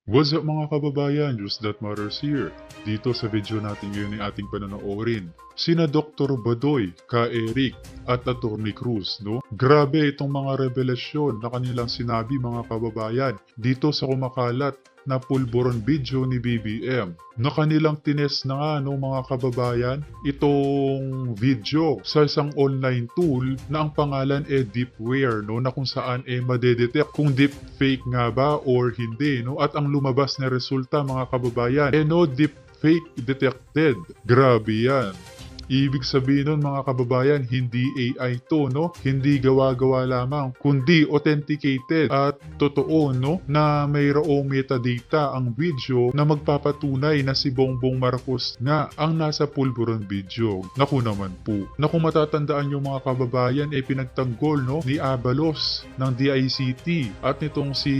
What's up mga kababayan, Just That Matters here. Dito sa video natin ngayon ay ating panonoorin sina Dr. Badoy, Ka Eric at Atty. Cruz, no? Grabe itong mga revelasyon na kanilang sinabi mga kababayan dito sa kumakalat na pulburon video ni BBM na kanilang tines na nga no mga kababayan itong video sa isang online tool na ang pangalan Deepware no na kung saan madedetect kung deepfake nga ba or hindi no at ang lumabas na resulta mga kababayan no deepfake detected. Grabe yan. Ibig sabihin nun mga kababayan, hindi AI to, no? Hindi gawa-gawa lamang, kundi authenticated at totoo, no? Na mayroong metadata ang video na magpapatunay na si Bongbong Marcos nga ang nasa pulburon video. Naku naman po. Na kung matatandaan yung mga kababayan, pinagtanggol, no? Ni Abalos ng DICT at nitong si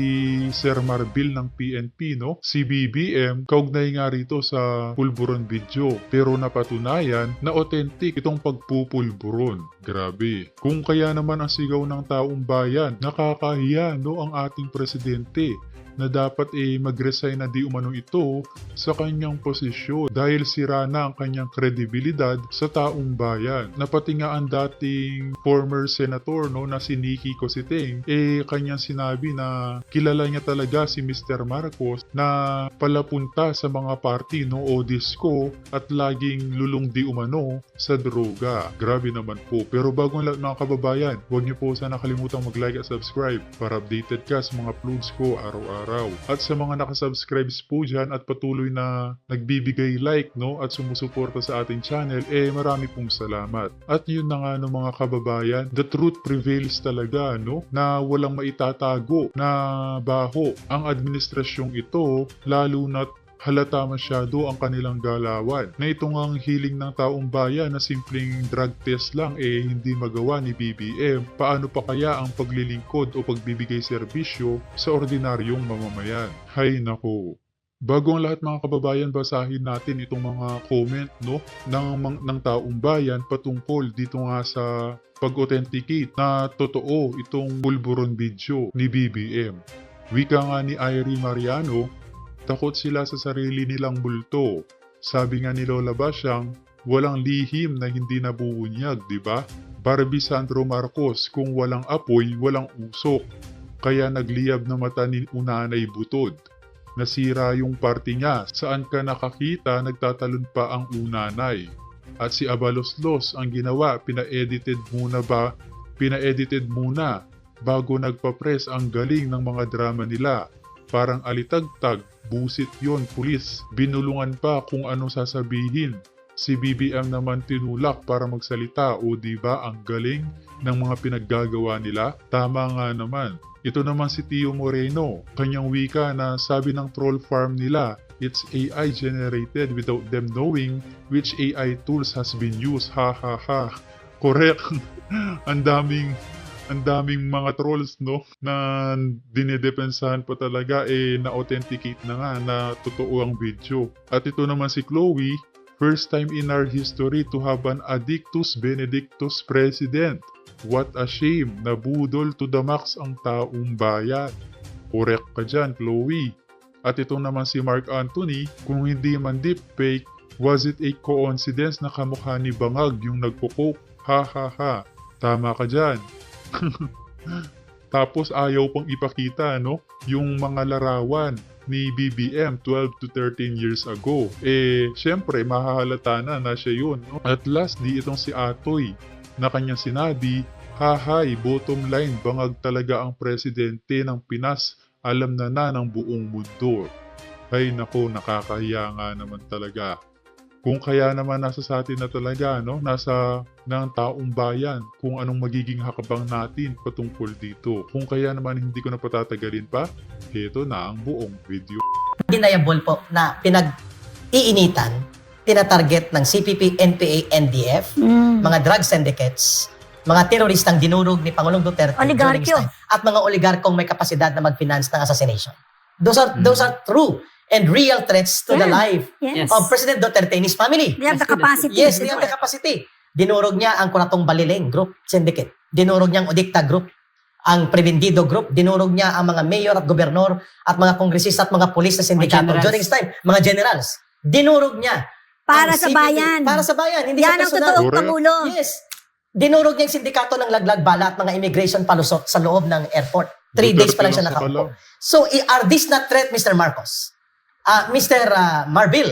Sir Marbil ng PNP, no? Si BBM, kaugnay nga rito sa pulburon video. Pero napatunayan na authentic itong pagpupulburon. Grabe. Kung kaya naman ang sigaw ng taong bayan, nakakahiya no ang ating presidente na dapat mag-resign na di umano ito sa kanyang posisyon dahil sira na ang kanyang kredibilidad sa taong bayan. Na pati nga ang dating former senator no na si Nikki Cositeng kanyang sinabi na kilala niya talaga si Mr. Marcos na palapunta sa mga party no o disco at laging lulong di umano sa droga. Grabe naman po. Pero bago ang lahat mga kababayan, huwag niyo po sana kalimutang mag-like at subscribe para updated ka sa mga uploads ko araw-araw. At sa mga nakasubscribes po dyan at patuloy na nagbibigay like no at sumusuporta sa ating channel, marami pong salamat. At yun na nga no mga kababayan, the truth prevails talaga no na walang maitatago na baho ang administrasyong ito lalo na't halata masyado ang kanilang galawan. Na itong ang hiling ng taong bayan na simpleng drug test lang hindi magawa ni BBM, paano pa kaya ang paglilingkod o pagbibigay serbisyo sa ordinaryong mamamayan? Hay nako. Bago ang lahat mga kababayan, basahin natin itong mga comment no ng taong bayan patungkol dito nga sa pag-authenticate na totoo itong pulburon video ni BBM. Wika nga ni Irie Mariano, takot sila sa sarili nilang bulto. Sabi nga ni Lola Basyang, walang lihim na hindi nabubunyag, di ba? Barbie Sandro Marcos, kung walang apoy, walang usok. Kaya nagliyab na mata ni Unanay Butod. Nasira yung party niya, saan ka nakakita nagtatalon pa ang Unanay. At si Abaloslos ang ginawa, pina-edited muna bago nagpa-press ang galing ng mga drama nila. Parang alitagtag, busit yon pulis. Binulungan pa kung ano sasabihin. Si BBM naman tinulak para magsalita o diba ang galing ng mga pinaggagawa nila? Tama nga naman. Ito naman si Tio Moreno. Kanyang wika na sabi ng troll farm nila, it's AI generated without them knowing which AI tools has been used. Ha ha ha. Correct. Ang daming mga trolls no na dinedepensahan pa talaga na-authenticate na nga na totoo ang video. At ito naman si Chloe, first time in our history to have an Addictus Benedictus president. What a shame, nabudol to the max ang taong bayan. Correct ka dyan, Chloe. At ito naman si Mark Anthony, kung hindi man deepfake, was it a coincidence na kamukha ni Bangag yung nagpo-coke? Ha ha ha. Tama ka dyan. Tapos ayaw pang ipakita no yung mga larawan ni BBM 12 to 13 years ago. Syempre mahahalata na siya yun no? At last di itong si Atoy na kanyang sinabi, hahay, bottom line, Bangag talaga ang presidente ng Pinas, alam na ng buong mundo. Ay nako, nakakahiya nga naman talaga. Kung kaya naman nasa sa atin na talaga, no? Nasa ng taong bayan kung anong magiging hakbang natin patungkol dito. Kung kaya naman hindi ko na patatagalin pa, heto na ang buong video. Deniable po na pinag-iinitan, tinatarget ng CPP, NPA, NDF, mga drug syndicates, mga teroristang dinurog ni Pangulong Duterte during his time, at mga oligarkong may kapasidad na mag-finance ng assassination. Those are true and real threats to the life of President Duterte and his family. They have the capacity. Yes, they have the capacity. Dinurog niya ang Kuratong Balileng Group Syndicate. Dinurog niya ang Odikta Group ang Prebendido Group, dinurog niya ang mga mayor at gobernador at mga kongresista at mga pulis na sindikato. generals. During this time, mga generals. Dinurog niya. Para ang sa CPP. bayan. Para sa bayan, hindi Yan sa ang personal. totoong Correct. Pangulo. Yes. Dinurog niya yung sindikato ng laglag bala at mga immigration palusot sa loob ng airport. 3 days pa lang siya Duterte nakaupo. So, are this not threat, Mr. Marcos? Mr. Marbil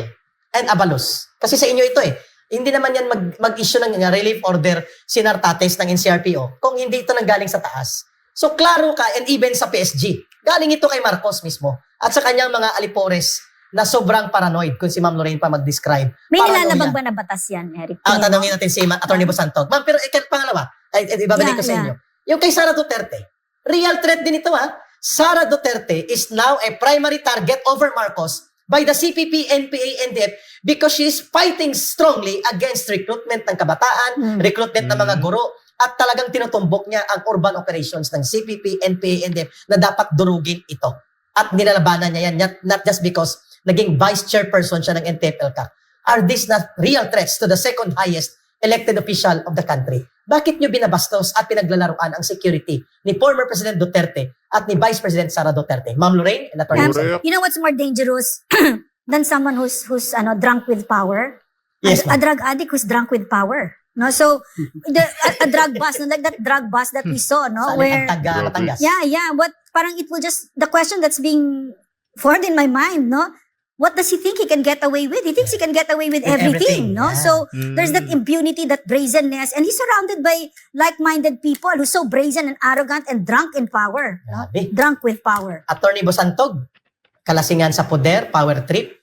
and Abalos? Kasi sa inyo ito eh. Hindi naman yan mag-issue ng relief order sinartates ng NCRPO kung hindi ito nanggaling sa taas. So, klaro ka, and even sa PSG, galing ito kay Marcos mismo at sa kanyang mga alipores na sobrang paranoid kung si Ma'am Lorraine pa mag-describe. May Paranoia. nilalabag ba na batas yan, Eric? Tanongin natin si Atty. Bosantog. Ma'am, pero pangalawa, ibabalik ko sa inyo. Yung kay Sara Duterte, real threat din ito ha. Sara Duterte is now a primary target over Marcos by the CPP, NPA, NDF because she is fighting strongly against recruitment ng kabataan, recruitment ng mga guro, at talagang tinutumbok niya ang urban operations ng CPP, NPA, NDF na dapat durugin ito. At nilalabanan niya yan, not just because naging vice chairperson siya ng NTF-ELCAC. Are these not real threats to the second highest elected official of the country? Bakit niyo binabastos at pinaglalaruan ang security ni former President Duterte at ni Vice President Sara Duterte? Ma'am Lorraine and Atty. Correct. You know what's more dangerous than someone who's drunk with power? Yes, A ma'am. drug addict who's drunk with power. No, so a drug bust, no, like that drug bust that we saw, no, Sa where Taga Batangas. yeah, what parang it will just the question that's being formed in my mind, no? What does he think he can get away with? He thinks he can get away with everything, no? yeah. So there's that impunity, that brazenness, and he's surrounded by like-minded people who's so brazen and arrogant and drunk in power, no? Grabe. Drunk with power. Atty. Bosantog, kalasingan sa poder, power trip,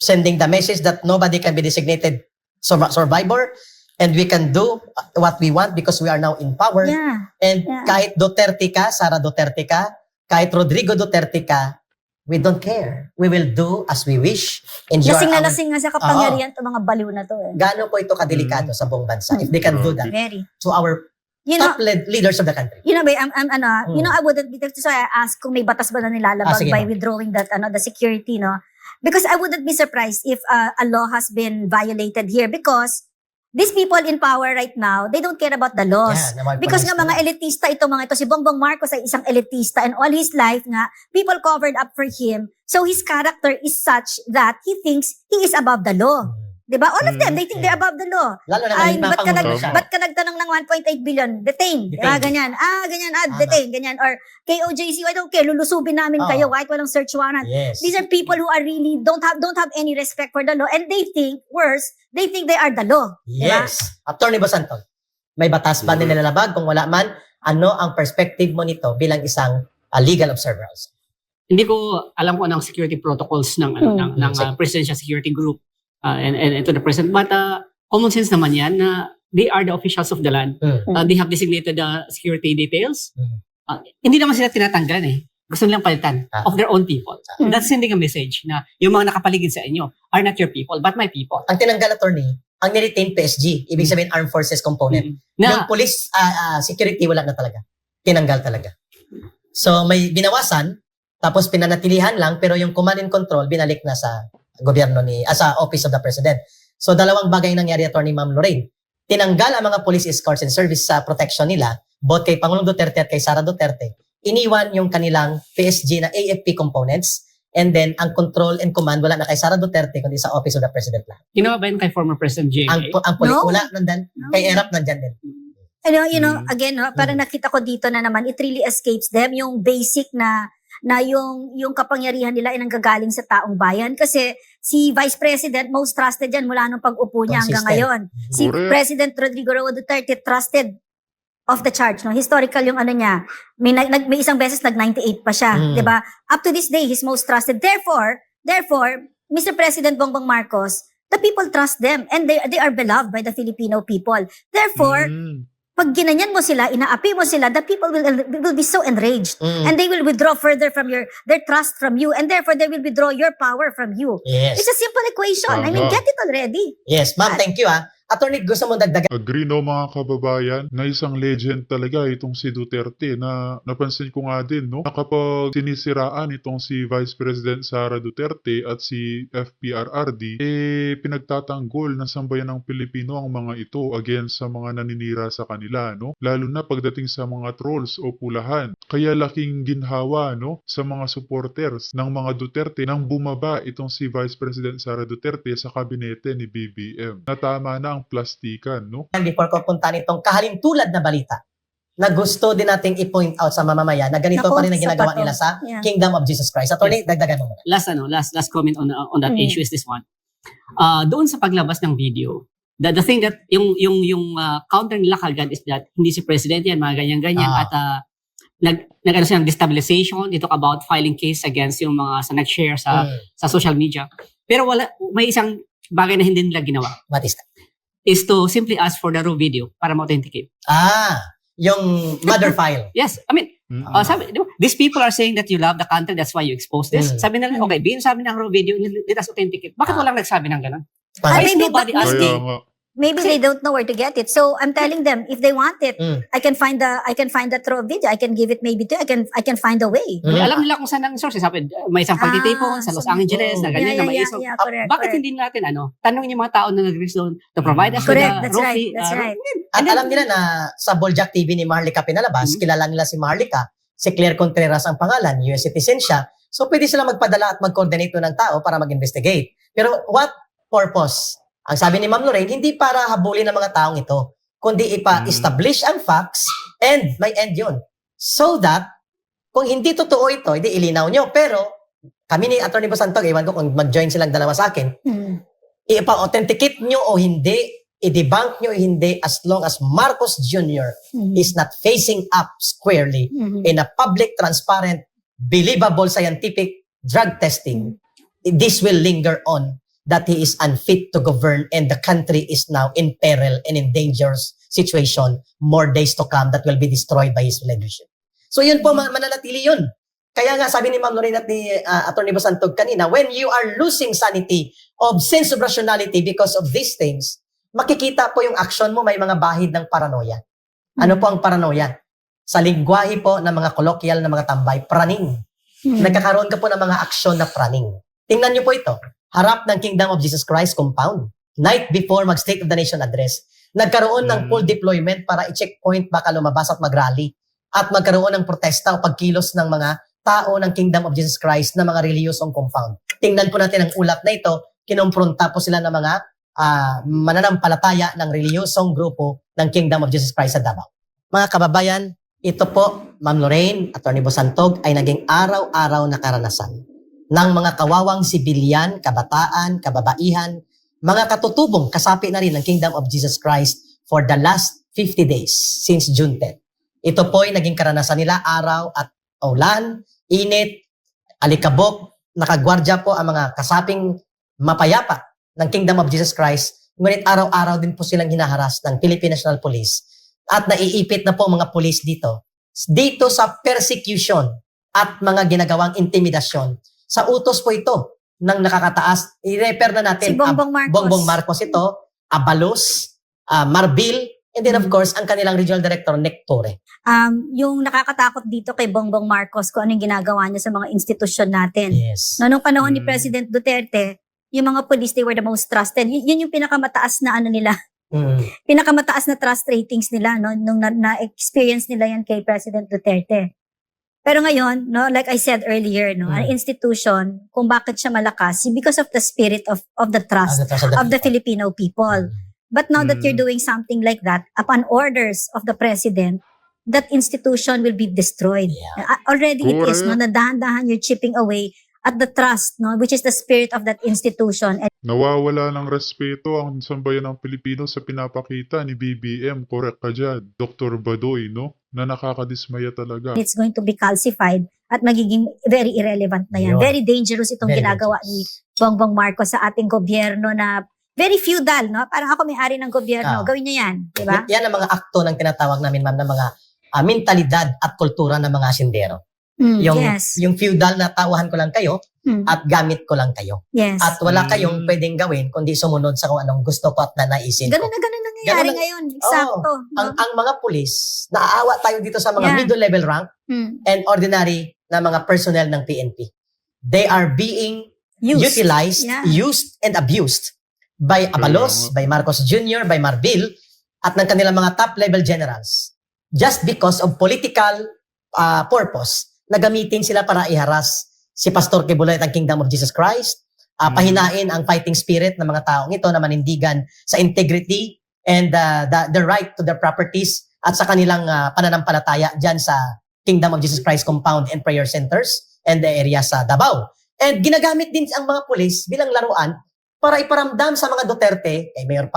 sending the message that nobody can be designated survivor and we can do what we want because we are now in power. Yeah. And Yeah. kahit Duterte ka, Sara Duterte ka, kahit Rodrigo Duterte ka, we don't care. We will do as we wish. Enjoy Lasing na our... lasing nga sa kapangyarihan itong mga baliw na to, eh. Gaano po ito kadelikado sa buong bansa if they can do that Very. to our You know, top leaders of the country. you know, you know, I wouldn't be, so I asked kung may batas ba na nilalabag Sige, by ma'am. withdrawing that, the security, no? Because I wouldn't be surprised if a law has been violated here because these people in power right now, they don't care about the laws. Yeah, na Because nga mga elitista ito, si Bongbong Marcos ay isang elitista and all his life nga, people covered up for him. So his character is such that he thinks he is above the law. Diba? All of them, they think they're above the law. Lalo na Ay, ngayon ba't ka, pangulo siya. ba't ka nagtanong ng 1.8 billion? Detain. Diba? Ganyan. Ganyan. Tama. Detain. Ganyan. Or KOJC, I don't care, lulusubin namin Oo. kayo kahit walang search warrant. Yes. These are people who are really don't have any respect for the law and they think, worse, they think they are the law. Diba? Yes. Attorney Bosantog, may batas ba nilalabag? Kung wala man, ano ang perspective mo nito bilang isang legal observer also? Hindi ko alam kung anong security protocols ng Presidential Security Group and to the President. But common sense naman yan na they are the officials of the land. They have designated the security details. Hindi naman sila tinatanggal eh. Gusto nilang palitan of their own people. That's sending a message na yung mga nakapaligid sa inyo are not your people, but my people. Ang tinanggal, attorney, ang niretain PSG, ibig sabihin Armed Forces Component. Yung Na, police security, wala na talaga. Tinanggal talaga. So may binawasan, tapos pinanatilihan lang, pero yung command and control, binalik na sa gobyerno sa Office of the President. So dalawang bagay nangyari, attorney Ma'am Lorraine. Tinanggal ang mga police escorts and service sa protection nila, both kay Pangulong Duterte at kay Sara Duterte. Iniwan yung kanilang PSG na AFP components, and then ang control and command wala na kay Sara Duterte kundi sa Office of the President lang. ginawa ba yun kay former President JA? Ang pelikula nandyan, kay ERAP nandyan din. Again, parang nakita ko dito na naman, it really escapes them yung basic na yung kapangyarihan nila ay nanggagaling sa taong bayan. Kasi si Vice President, most trusted yan mula nung pag-upo niya hanggang Consistent. ngayon. Si Correct. President Rodrigo Roa Duterte, trusted off the charge. No? Historical yung niya. May isang beses nag-98 pa siya. Mm. 'Di ba? Up to this day, he's most trusted. Therefore, Mr. President Bongbong Marcos, the people trust them and they are beloved by the Filipino people. Therefore, pag ginanyan mo sila, inaapi mo sila, the people will be so enraged. And they will withdraw further from their trust from you. And therefore, they will withdraw your power from you. Yes. It's a simple equation. I mean, Tama. get it already. Yes, ma'am, thank you. Attorney, gusto mo dagdagan? Agree no mga kababayan na isang legend talaga itong si Duterte na napansin ko nga din no na kapag sinisiraan itong si Vice President Sara Duterte at si FPRRD pinagtatanggol ng sambayan ng Pilipino ang mga ito against sa mga naninira sa kanila no lalo na pagdating sa mga trolls o pulahan. Kaya laking ginhawa no sa mga supporters ng mga Duterte nang bumaba itong si Vice President Sara Duterte sa kabinete ni BBM. Natama na ang plastikan, no? Before ko punta nitong kahalintulad na balita na gusto din nating i-point out sa mamamayan na ganito Naku, pa rin ang ginagawa sapat to. nila sa Yeah. Kingdom of Jesus Christ. Attorney, dagdagan mo muna. Last comment on that Mm. issue is this one. Doon sa paglabas ng video, the thing that yung counter nila kagad is that hindi si president yan, mga ganyan-ganyan at nag-ano siya ng destabilization. They talk about filing case against yung mga sa nag-share sa social media. Pero may isang bagay na hindi nila ginawa What is that? is to simply ask for the raw video para ma-authenticate. Yung mother file. Yes, I mean, sabi, di ba, these people are saying that you love the country, that's why you expose this. Sabi nila, okay, sabi ng raw video, let us authenticate. Bakit walang nagsabi ng gano'n? Ah, Why is maybe nobody but- asking? Kaya nga, Maybe they don't know where to get it. So I'm telling them, if they want it, I can find the throw video. I can give it maybe to. I can find a way. Alam nila kung saan ang source. Sabi, may isang pagtitipon sa Los Angeles na ganyan na may iso. Correct, Bakit correct. hindi natin tanongin yung mga tao na nag-reach doon to provide us with Correct, the that's raw right, fee, that's right. At alam nila na sa Boljak TV ni Marlica pinalabas, kilala nila si Marlica, si Claire Contreras ang pangalan, US citizen siya. So pwede sila magpadala at mag-coordinate ng tao para mag-investigate. Pero what purpose? Ang sabi ni Ma'am Lorraine, hindi para habulin ng mga taong ito, kundi ipa-establish ang facts and may end yun. So that, kung hindi totoo ito, hindi ilinaw nyo. Pero, kami ni Atty. Basantog, iwan ko kung mag-join silang dalawa sa akin, ipa-authenticate nyo o hindi, i-debunk nyo o hindi, as long as Marcos Jr. is not facing up squarely in a public, transparent, believable, scientific drug testing, this will linger on that he is unfit to govern and the country is now in peril and in dangerous situation, more days to come that will be destroyed by his leadership. So yun po, mananatili yun. Kaya nga sabi ni Ma'am Lorraine at ni Atty. Basantog kanina, when you are losing sanity of sense of rationality because of these things, makikita po yung action mo may mga bahid ng paranoia. Ano po ang paranoia? Sa lingwahe po ng mga colloquial na mga tambay, praning. Nagkakaroon ka po ng mga aksyon na praning. Tingnan niyo po ito. Harap ng Kingdom of Jesus Christ compound. Night before mag-State of the Nation address. Nagkaroon ng full deployment para i-checkpoint baka lumabas at mag-rally. At magkaroon ng protesta o pagkilos ng mga tao ng Kingdom of Jesus Christ na mga reliyosong compound. Tingnan po natin ang ulat na ito. Kinompronta po sila ng mga mananampalataya ng reliyosong grupo ng Kingdom of Jesus Christ sa Davao. Mga kababayan, ito po, Ma'am Lorraine, Atty. Basantog, ay naging araw-araw na karanasan ng mga kawawang sibilyan, kabataan, kababaihan, mga katutubong kasapi na rin ng Kingdom of Jesus Christ for the last 50 days since June 10. Ito po ay naging karanasan nila araw at ulan, init, alikabok, nakagwardya po ang mga kasaping mapayapa ng Kingdom of Jesus Christ, ngunit araw-araw din po silang hinaharas ng Philippine National Police at naiipit na po mga police dito sa persecution at mga ginagawang intimidasyon. Sa utos po ito ng nakakataas, i-refer na natin Si Bongbong Marcos. Bongbong Marcos ito, Abalos, Marbil, and then of course, ang kanilang regional director, Nick Torre. Yung nakakatakot dito kay Bongbong Marcos kung anong ginagawa niya sa mga institusyon natin. Yes. No, nung panahon ni President Duterte, yung mga police, they were the most trusted. Yun yung pinakamataas na nila, pinakamataas na trust ratings nila, no, nung na-experience nila yan kay President Duterte. Pero ngayon, no, like I said earlier, no, an institution, kung bakit siya malakas, because of the spirit of the trust of the Filipino people. But now that you're doing something like that, upon orders of the president, that institution will be destroyed. Already it is, no, na dahan-dahan you're chipping away at the trust, no, which is the spirit of that institution. And nawawala ng respeto ang sambayan ng Pilipino sa pinapakita ni BBM. Correct ka dyan, Dr. Badoy, no? Na nakakadismaya talaga. it's going to be calcified at magiging very irrelevant na yan. Yun. Very dangerous itong Very ginagawa ni Bongbong Marcos sa ating gobyerno na very feudal, no? Parang ako may-ari ng gobyerno. Gawin niyo yan, di ba? Yan ang mga akto ng tinatawag namin, ma'am, ng mga mentalidad at kultura ng mga asindero. Yung Yes. yung feudal na tawahan ko lang kayo, at gamit ko lang kayo. Yes. At wala kayong pwedeng gawin kundi sumunod sa kung anong gusto ko at nanaisin ko. Ganun na nangyayari ngayon. Eksakto. Ang mga pulis, naaawa tayo dito sa mga middle level rank and ordinary na mga personnel ng PNP. They are being utilized, used, and abused by Abalos, by Marcos Jr., by Marbil, at ng kanilang mga top-level generals just because of political purpose na gamitin sila para iharas si Pastor Kibuloy at ang Kingdom of Jesus Christ, pahinain ang fighting spirit ng mga taong ito na manindigan sa integrity and the right to their properties at sa kanilang pananampalataya dyan sa Kingdom of Jesus Christ compound and prayer centers and the area sa Davao. And ginagamit din ang mga pulis bilang laruan para iparamdam sa mga Duterte, kay Mayor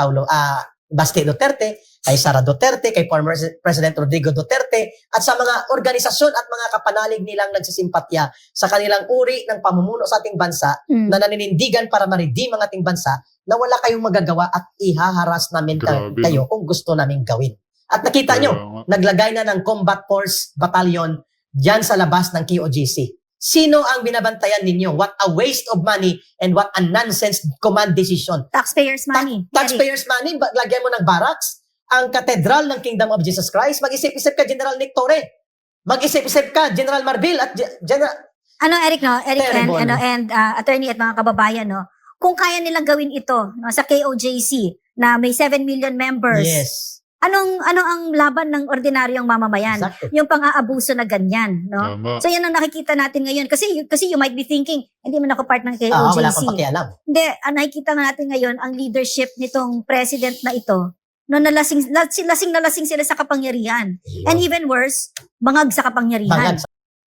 Basti Duterte, kay Sara Duterte, kay former President Rodrigo Duterte, at sa mga organisasyon at mga kapanalig nilang nagsisimpatya sa kanilang uri ng pamumuno sa ating bansa na naninindigan para ma-redeem ang ating bansa na wala kayong magagawa at ihaharas namin kayo kung gusto namin gawin. At nakita nyo, naglagay na ng Combat Force Battalion dyan sa labas ng QOGC. Sino ang binabantayan ninyo? What a waste of money and what a nonsense command decision. Taxpayers' money. Taxpayers' money, lagyan mo ng barracks. Ang katedral ng Kingdom of Jesus Christ, mag-isip-isip ka, General Nick Torre. Mag-isip-isip ka, General Marbil at General... Eric, and attorney at mga kababayan, no? Kung kaya nilang gawin ito sa KOJC na may 7 million members, ano ang laban ng ordinaryong mamamayan? Exactly. Yung pang-aabuso na ganyan, no? Tama. So yan ang nakikita natin ngayon. Kasi you might be thinking, hindi man ako part ng KOJC. Wala akong pakialam. Hindi, ang nakikita natin ngayon, ang leadership nitong president na ito, no, lasing na lasing sila sa kapangyarihan. And even worse, bangag sa kapangyarihan.